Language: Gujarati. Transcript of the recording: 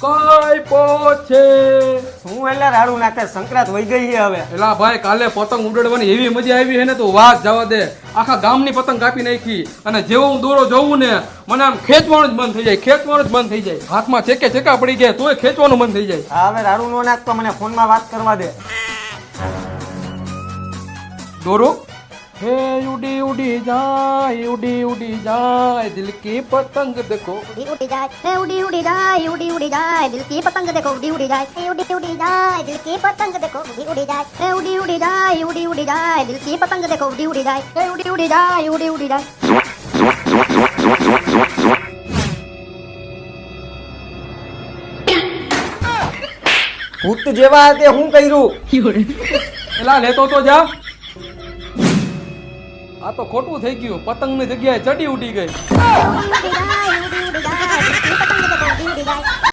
કઈ પોછે શું એટલે રાડું નાખે સંક્રાંત વહી ગઈ છે હવે. એલા ભાઈ કાલે પતંગ ઉડાડવાની એવી મજા આવી હે ને તો વાત જવા દે. આખા ગામની પતંગ કાપી નાખી અને જેવો હું દોરો જોઉં ને મને આમ ખેંચવાનું જ બંધ થઈ જાય, ખેંચવાનું જ બંધ થઈ જાય. હાથમાં ચેકા પડી ગયા તોય ખેંચવાનું બંધ થઈ જાય. હા હવે રાડું નો નાખતો, મને ફોનમાં વાત કરવા દે. દોરો હે ઉડી ઉડી જાય દિલ કી પતંગ દેખો. उड़ी जाए है उड़ी जाए दिल की पतंग देखो उड़ी जाए है उड़ी जाए दिल की पतंग देखो उड़ी जाए है उड़ी जाए दिल की पतंग देखो उड़ी जाए है उड़ी जाए ભૂત જેવા તે હું કર્યું? એલા લેતો તો જા. આ તો ખોટું થઈ ગયું, પતંગની જગ્યાએ ચડી ઉડી ગઈ. उड़ी जाए दिल की पतंग देखो उड़ी जाए